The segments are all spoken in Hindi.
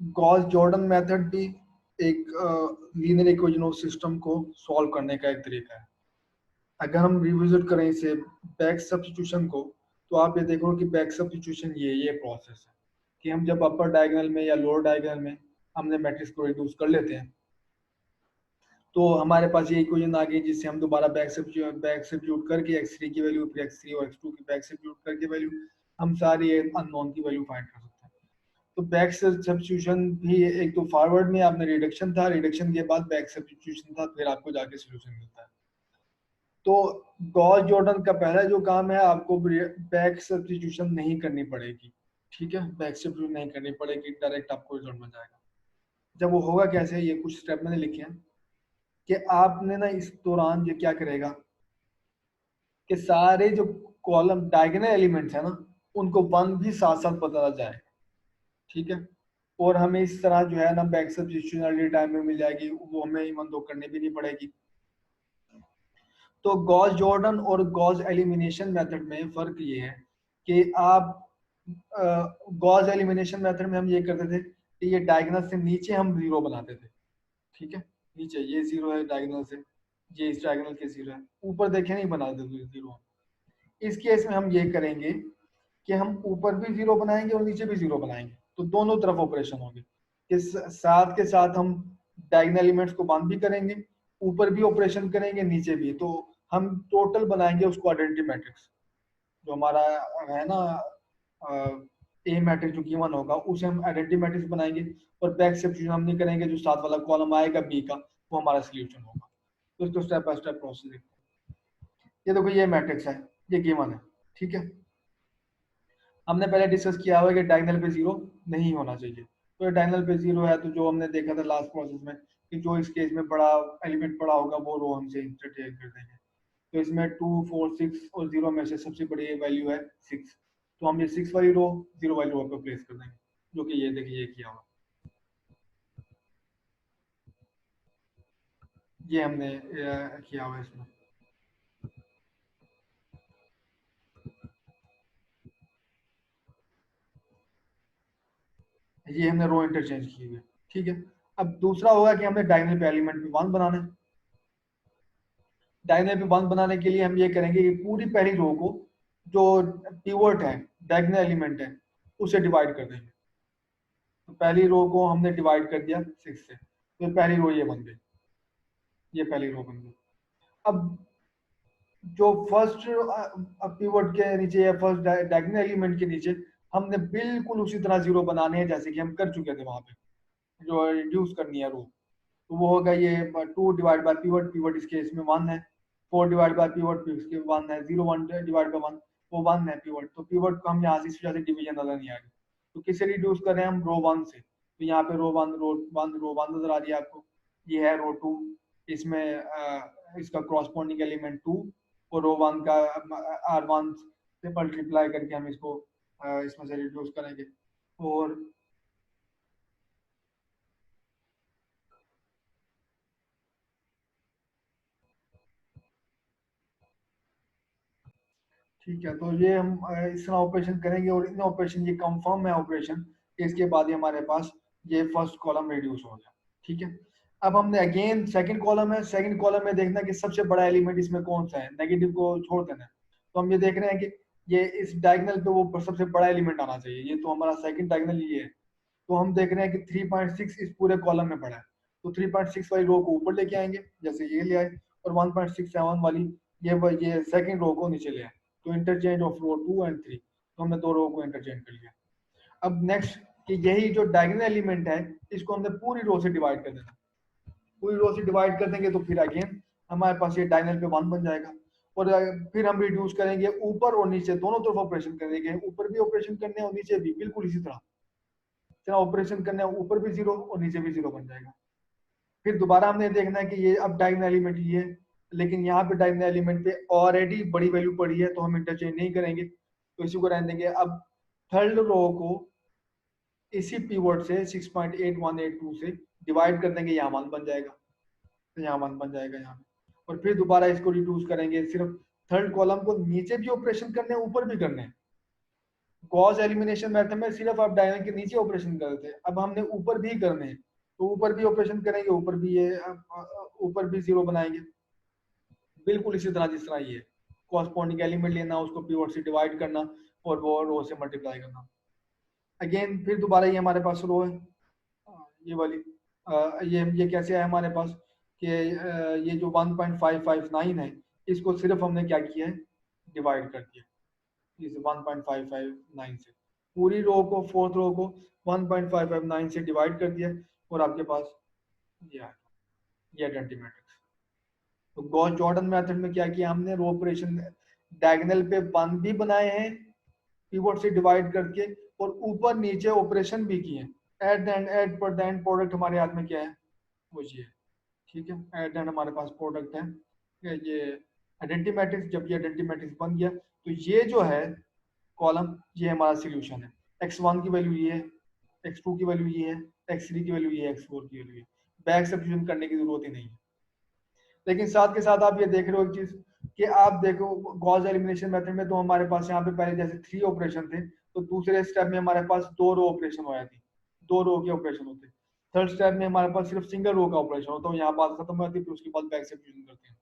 गॉस जॉर्डन मेथड भी एक लीनियर इक्वेशन ऑफ सिस्टम को सॉल्व करने का एक तरीका है। अगर हम रिविजिट करें इसे बैक सब्स्टिट्यूशन को, तो आप ये देखो कि बैक सब्स्टिट्यूशन ये प्रोसेस है कि हम जब अपर डायगोनल में या लोअर डायगोनल में हमने मैट्रिक्स को रिड्यूस कर लेते हैं, तो हमारे पास ये इक्वेशन आ गई जिससे हम दोबारा बैक सब्स्टिट्यूट करके x3 की वैल्यू, फिर x3 और x2 की बैक सब्स्टिट्यूट करके वैल्यू, हम सारी अननोन की वैल्यू फाइंड कर सकते हैं। तो बैक सब्स्टिट्यूशन भी एक तो फॉरवर्ड में आपने रिडक्शन था, रिडक्शन के बाद बैक सब्स्टिट्यूशन था, फिर आपको जाके सोल्यूशन मिलता है। तो गॉस जॉर्डन का पहला जो काम है, आपको बैक सब्स्टिट्यूशन नहीं करनी पड़ेगी। ठीक है, बैक सब्स्टिट्यूशन नहीं करनी पड़ेगी, डायरेक्ट आपको रिजल्ट मिल जाएगा। जब वो होगा कैसे, ये कुछ स्टेप मैंने लिखे हैं कि आपने ना इस दौरान ये क्या करेगा कि सारे जो कॉलम डायगोनल एलिमेंट्स है ना, उनको वन भी साथ साथ बताया जाए। ठीक है, और हमें इस तरह जो है ना बैक सब्स्टिट्यूशन अर्ली टाइम में मिल जाएगी, वो हमें इवन दो करनी भी नहीं पड़ेगी। तो गॉस जॉर्डन और गॉस एलिमिनेशन मेथड में फर्क ये है कि आप गॉस एलिमिनेशन मेथड में हम ये करते थे कि ये डायगोनल से नीचे हम जीरो बनाते थे। ठीक है, नीचे ये जीरो है डायगोनल से, ये इस डायगोनल के जीरो है, ऊपर देखे नहीं बनाते थे जीरो। इस केस में हम ये करेंगे कि हम ऊपर भी जीरो बनाएंगे और नीचे भी जीरो बनाएंगे, तो दोनों तरफ ऑपरेशन होंगे। साथ के साथ हम डायगोनल एलिमेंट्स को बंद भी करेंगे, ऊपर भी ऑपरेशन करेंगे, नीचे भी। तो हम टोटल बनाएंगे उसको आइडेंटिटी मैट्रिक्स, जो हमारा है ना ए मैट्रिक्स जो गिवन होगा उसे हम आइडेंटिटी मैट्रिक्स बनाएंगे, और बैक सब्स्टिट्यूशन हम नहीं करेंगे, जो साथ वाला कॉलम आएगा बी का वो हमारा सोल्यूशन होगा। तो इसको स्टेप बाय स्टेप प्रोसेस देखते हैं। ये देखो ये मैट्रिक्स है, ये गिवन है। ठीक है, हमने पहले डिस्कस किया हुआ है कि डायगोनल पे जीरो नहीं होना चाहिए। तो ये डायगोनल पे जीरो है, तो जो हमने देखा था लास्ट प्रोसेस में कि जो इस केस में बड़ा एलिमेंट बड़ा होगा वो रो हमसे इंटरचेंज कर देंगे। तो इसमें 2 4 6 और 0 में से सबसे बड़ी वैल्यू है 6, तो हम ये 6 वाली रो 0 वाली रो पे प्लेस कर देंगे, जो कि ये देखिए ये किया हुआ, ये हमने किया हुआ है इसमें। ये हमने रो इंटरचेंज की हुई है। ठीक है, अब दूसरा होगा कि हमने डायगोनल पे एलिमेंट पे वन बनाना है। डायगोनल पे वन बनाने के लिए हम ये करेंगे कि पूरी पहली रो को, जो पिवट है डायगोनल एलिमेंट है, उसे डिवाइड कर देंगे। तो पहली रो को हमने डिवाइड कर दिया 6 से, तो पहली रो ये बन गई, ये पहली रो बन गई। अब जो फर्स्ट पिवट के नीचे या फर्स्ट डायगोनल एलिमेंट के नीचे हमने बिल्कुल उसी तरह जीरो बनाने हैं जैसे कि हम कर चुके थे वहां पे, जो रिड्यूस करनी है रो। तो वो होगा ये 2 डिवाइड बाय पिवट, पिवट इसके इसमें 1 है, 4 डिवाइड बाय पिवट इसके 1 है, 0 1 डिवाइड बाय 1 वो 1 है पिवट। तो पिवट को हम यहाँ से इस वजह से डिवीजन नजर नहीं आ रही, तो किसे रिड्यूस कर रहे हैं हम, रो 1 से। तो यहाँ पे रो 1 नजर आ रही है आपको, ये है रो 2, इसमें इसका क्रॉसपोंडिंग एलिमेंट 2, और रो 1 का R1 से मल्टीप्लाई करके हम इसको इसमें से रिड्यूस करेंगे। और ठीक है, तो ये हम इस तरह ऑपरेशन करेंगे, और इन ऑपरेशन ये कंफर्म है ऑपरेशन, इसके बाद ही हमारे पास ये फर्स्ट कॉलम रिड्यूस हो गया। ठीक है, अब हमने अगेन सेकंड कॉलम है, सेकंड कॉलम में देखना कि सबसे बड़ा एलिमेंट इसमें कौन सा है, नेगेटिव को छोड़ देना है। तो हम ये देख रहे हैं कि ये इस डायगोनल पे वो सबसे बड़ा एलिमेंट आना चाहिए, ये तो हमारा सेकंड डायगोनल ये है। तो हम देख रहे हैं कि 3.6 इस पूरे कॉलम में पड़ा है, तो 3.6 वाली रो को ऊपर लेके आएंगे जैसे ये ले आए, और 1.67 वाली ये सेकंड रो को नीचे ले आए। तो इंटरचेंज ऑफ रो 2 एंड 3, तो हमने दो रो को इंटरचेंज कर लिया। अब नेक्स्ट कि यही जो डायगोनल एलिमेंट है इसको हमने पूरी रो से डिवाइड कर देना। पूरी रो से डिवाइड कर देंगे तो फिर अगेन हमारे पास ये डायगोनल पे 1 बन जाएगा। और फिर हम रिड्यूस करेंगे ऊपर और नीचे दोनों तरफ ऑपरेशन करेंगे, ऊपर भी ऑपरेशन करने और नीचे भी बिल्कुल इसी तरह ऑपरेशन करने, ऊपर भी जीरो और नीचे भी जीरो बन जाएगा। फिर दोबारा हमने देखना है कि ये अब डायगोनल एलिमेंट ये है, लेकिन यहाँ पे डायगोनल एलिमेंट पे ऑलरेडी बड़ी वैल्यू पड़ी है, तो हम इंटरचेंज नहीं करेंगे, तो इसी को रहने देंगे। अब थर्ड रो को इसी पीवोट से 6.8182 से डिवाइड कर देंगे, यहाँ वन बन जाएगा, तो यहाँ वन बन जाएगा यहाँ पे। और फिर दोबारा इसको रिड्यूस करेंगे, सिर्फ थर्ड कॉलम को नीचे भी ऑपरेशन करने हैं ऊपर भी करने हैं, गॉस एलिमिनेशन मेथड में सिर्फ आप डायगोनल के नीचे ऑपरेशन करते थे, अब हमने ऊपर भी करने हैं, तो ऊपर भी ऑपरेशन करेंगे, ऊपर भी ये ऊपर भी जीरो बनाएंगे, बिल्कुल इसी तरह जिस तरह ये कॉरस्पॉन्डिंग एलिमेंट लेना, उसको पिवट से डिवाइड करना और वो रो से मल्टीप्लाई करना। अगेन फिर दोबारा ये हमारे पास रो है, ये वाली ये कैसे है हमारे पास कि ये जो 1.559 है, इसको सिर्फ हमने क्या किया है, डिवाइड कर दिया इस 1.559 से, पूरी रो को, फोर्थ रो को 1.559 से डिवाइड कर दिया और आपके पास ये आ गया, ये आइडेंटिटी मैट्रिक्स। तो गॉस जॉर्डन मेथड में क्या किया हमने, रो ऑपरेशन डायगोनल पे वन भी बनाए हैं पिवट से डिवाइड करके, और ऊपर नीचे ऑपरेशन भी किए। एट द एंड, एट पर द एंड प्रोडक्ट हमारे हाथ में क्या है, वो ये है, ठीक है, एट द एंड हमारे पास प्रोडक्ट है ये आइडेंटिटी मैट्रिक्स। जब ये आइडेंटिटी मैट्रिक्स बन गया तो ये जो है कॉलम, ये हमारा सोल्यूशन है। x1 की वैल्यू ये है, x2 की वैल्यू ये है, x3 की वैल्यू ये है, x4 की वैल्यू ये, बैक सब्स्टिट्यूशन करने की जरूरत ही नहीं है। लेकिन साथ के साथ आप ये देख रहे हो एक चीज कि आप देखो गॉस एलिमिनेशन मेथड में तो हमारे पास यहाँ पे पहले जैसे 3 ऑपरेशन थे, तो दूसरे स्टेप में हमारे पास 2 रो ऑपरेशन हो जाती, 2 रो के ऑपरेशन होते। थर्ड स्टेप में हमारे पास सिर्फ सिंगल रो का ऑपरेशन होता है, यहाँ बात खत्म हो जाती है, फिर उसके बाद बैक सब्स्टिट्यूशन करते हैं।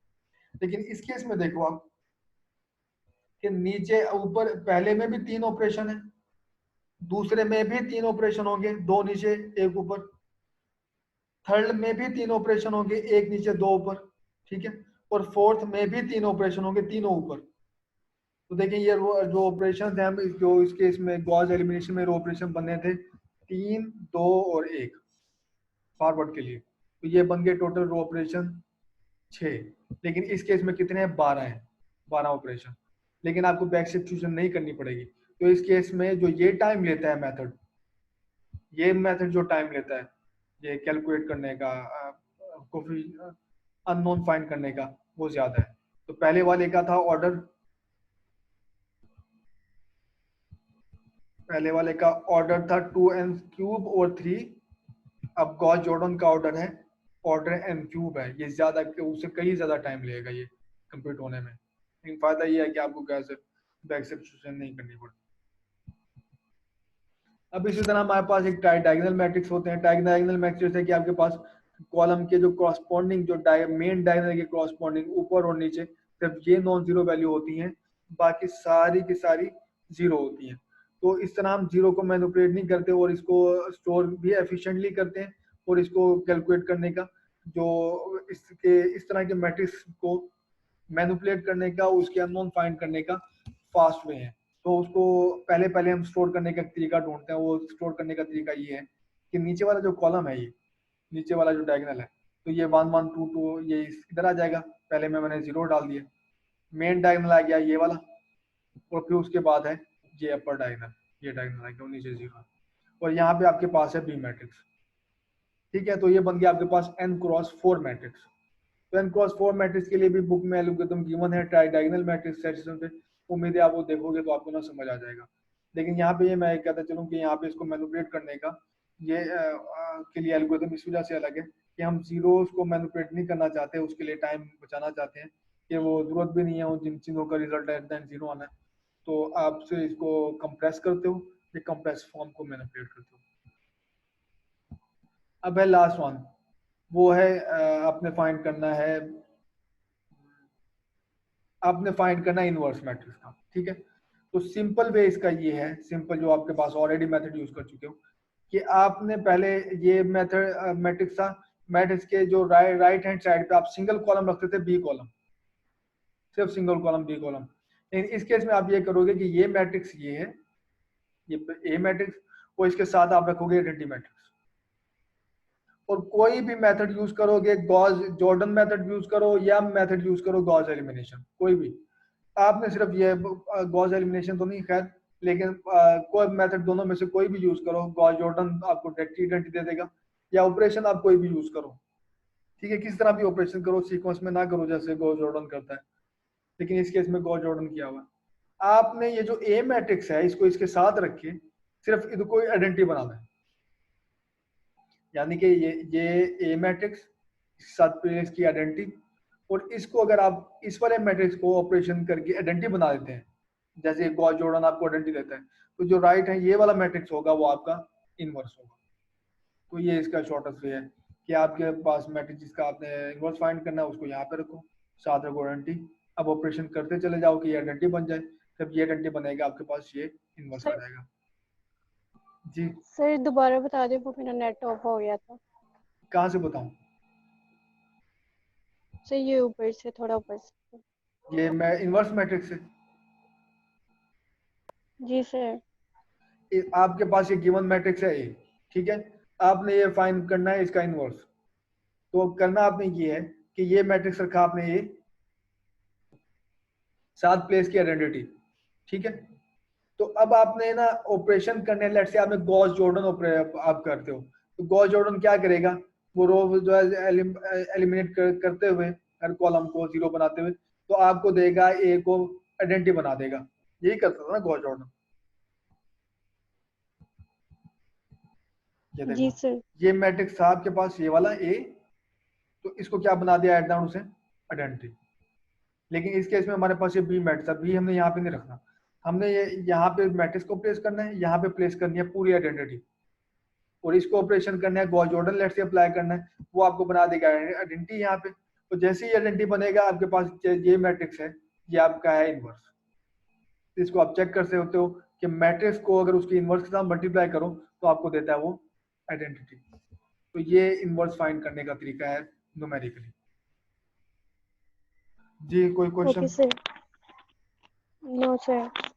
लेकिन इस केस में देखो आप कि नीचे ऊपर पहले में भी 3 ऑपरेशन है, दूसरे में भी 3 ऑपरेशन होंगे, 2 नीचे 1 ऊपर, थर्ड में भी 3 ऑपरेशन होंगे, 1 नीचे 2 ऊपर, ठीक है, और फोर्थ में भी 3 ऑपरेशन होंगे, तीनों ऊपर। तो देखें ये जो ऑपरेशन हैं जो इसके इसमें गॉस एलिमिनेशन में ऑपरेशन बने थे 3, 2 और 1 फॉरवर्ड के लिए, तो ये बन गए टोटल रो ऑपरेशन 6। लेकिन इस केस में कितने हैं, 12 हैं, 12 ऑपरेशन। लेकिन आपको बैक सब्स्टिट्यूशन नहीं करनी पड़ेगी। तो इस केस में जो ये टाइम लेता है मेथड, ये मेथड जो टाइम लेता है ये कैलकुलेट करने का, अननोन फाइंड करने का, वो ज्यादा है। तो पहले वाले का था ऑर्डर, पहले वाले का ऑर्डर था 2n³ और 3, अब गॉस जॉर्डन का ऑर्डर है, ऑर्डर n³ है, ये ज्यादा, उससे कई ज्यादा टाइम लगेगा ये कंप्लीट होने में। लेकिन फायदा ये है कि आपको कैसे बैक सब्स्टिट्यूशन नहीं करनी पड़ती। अब इसी तरह हमारे पास एक डायगोनल मैट्रिक्स होते हैं। डायगोनल मैट्रिक्स है कि आपके पास कॉलम के जो कॉरस्पॉन्डिंग, जो मेन डायगोनल के कॉरस्पॉन्डिंग ऊपर और नीचे सिर्फ ये नॉन जीरो वैल्यू होती हैं, बाकी सारी की सारी जीरो होती हैं। तो इस तरह हम जीरो को मैनिपुलेट नहीं करते और इसको स्टोर भी एफिशिएंटली करते हैं, और इसको कैलकुलेट करने का जो इसके इस तरह के मैट्रिक्स को मैनिपुलेट करने का, उसके अननोन फाइंड करने का फास्ट वे है। तो उसको पहले पहले हम स्टोर करने का तरीका ढूंढते हैं। वो स्टोर करने का तरीका ये है कि नीचे वाला जो कॉलम है, ये नीचे वाला जो डायगोनल है, तो ये 1 1 2 2 ये इधर आ जाएगा, पहले में मैंने जीरो डाल दिया, मेन डायगोनल आ गया ये वाला, और फिर उसके बाद है ये अपर डायगोनल, ये डायगोनल आ गया नीचे जीरो, और यहाँ पे आपके पास है बी मैट्रिक्स, ठीक है। तो ये बन गया आपके पास n×4 मैट्रिक्स। तो n×4 मैट्रिक्स के लिए भी बुक में एल्गोरिथम गिवन है डायगोनल मैट्रिक्स सेक्शन पे, उम्मीद है आप वो देखोगे तो आपको ना समझ आ जाएगा। लेकिन यहाँ पे ये मैं कहता चलूँ कि यहाँ पे इसको मैनिपुलेट करने का ये के लिए एल्गोरिथम इस वजह से अलग है कि हम जीरोस को मैनिपुलेट नहीं करना चाहते, उसके लिए टाइम बचाना चाहते हैं कि वो जरूरत भी नहीं है जिन चीज़ों का result at the end zero आना है। तो आपसे इसको कंप्रेस करते हो, ये कंप्रेस फॉर्म को मैनिपुलेट करते हो। अब है लास्ट वन, वो है आपने फाइंड करना है, आपने फाइंड करना है इनवर्स मैट्रिक्स का, ठीक है। तो सिंपल वे इसका ये है, सिंपल जो आपके पास ऑलरेडी मेथड यूज कर चुके हो, कि आपने पहले ये मेथड मैट्रिक्स था, मैट्रिक्स के जो राइट हैंड साइड पे आप सिंगल कॉलम रखते थे, बी कॉलम, सिर्फ सिंगल कॉलम बी कॉलम। लेकिन इस केस में आप ये करोगे कि ये मैट्रिक्स ये है, ये ए मैट्रिक्स, और इसके साथ आप रखोगे आइडेंटिटी मैट्रिक्स, और कोई भी मेथड यूज करोगे, गॉस जॉर्डन मेथड यूज करो या मेथड यूज करो गॉस एलिमिनेशन, कोई भी, आपने सिर्फ ये गॉस एलिमिनेशन तो नहीं खैर, लेकिन कोई मेथड दोनों में से कोई भी यूज करो, गॉस जॉर्डन आपको डायरेक्ट आइडेंटिटी दे देगा, या ऑपरेशन आप कोई भी यूज करो, ठीक है, किस तरह भी ऑपरेशन करो, सीक्वेंस में ना करो जैसे गॉस जॉर्डन करता है, लेकिन इस केस में गॉस जॉर्डन किया हुआ है। आपने ये जो ए मैट्रिक्स है इसको इसके साथ रखे, सिर्फ इसको आइडेंटिटी बनाना है, यानी कि ये ए मैट्रिक्स साथ प्लेस की आइडेंटिटी, और इसको अगर आप इस वाले मैट्रिक्स को ऑपरेशन करके आइडेंटिटी बना देते हैं, जैसे गॉस जॉर्डन आपको आइडेंटिटी देता है, तो जो राइट है ये वाला मैट्रिक्स होगा वो आपका इनवर्स होगा। तो ये इसका शॉर्टेस्ट वे है कि आपके पास मैट्रिक्स जिसका आपने इनवर्स फाइंड करना है उसको यहाँ पे रखो, साथ रखो आइडेंटिटी, अब ऑपरेशन करते चले जाओ कि ये आइडेंटिटी बन जाए। जब ये आइडेंटिटी बनेगा आपके पास ये इनवर्स आ सर जाएगा। जी सर दोबारा बता दे, वो मेरा नेट ऑफ हो गया था। कहाँ से बताऊँ? सर ये ऊपर से, थोड़ा ऊपर से। ये मैं इनवर्स मैट्रिक्स है। जी सर। आपके पास ये गिवन मैट्रिक्स है ए, ठीक है, आपने ये फाइंड करना है इसका इनवर्स। तो करना आपने ये है कि ये मैट्रिक्स रखा आपने ये, साथ प्लेस की आइडेंटिटी, ठीक है। तो अब आपने ना ऑपरेशन करने, लेट्स से आपने गॉस जॉर्डन आप करते हो, तो गॉस जॉर्डन क्या करेगा, वो रो जो है एलिमिनेट करते हुए हर कॉलम को जीरो बनाते हुए तो आपको देगा ए को आइडेंटिटी बना देगा। यही करता था ना गॉस जॉर्डन। ये जी देखो सर। ये मैट्रिक्स था आपके पास ये वाला ए, तो इसको क्या बना दिया, ऐड डाउन उसे आइडेंटिटी। लेकिन इस केस में हमारे पास ये बी मैट्रिक्स है, बी हमने यहाँ पे नहीं रखना, हमने ये यहाँ पे मैट्रिक्स को प्लेस करना है, यहाँ पे प्लेस करनी है पूरी आइडेंटिटी, और इसको ऑपरेशन करना है गॉस जॉर्डन लेट से अप्लाई करना है, वो आपको बना देगा आइडेंटिटी यहाँ पे। तो जैसे ही आइडेंटिटी बनेगा आपके पास ये मैट्रिक्स है, ये आपका है इनवर्स। इसको आप चेक कर सकते हो कि मैट्रिक्स को अगर उसकी इनवर्स के साथ मल्टीप्लाई करो तो आपको देता है वो आइडेंटिटी। तो ये इनवर्स फाइंड करने का तरीका है न्यूमेरिकली। जी कोई okay question? Sir. No sir.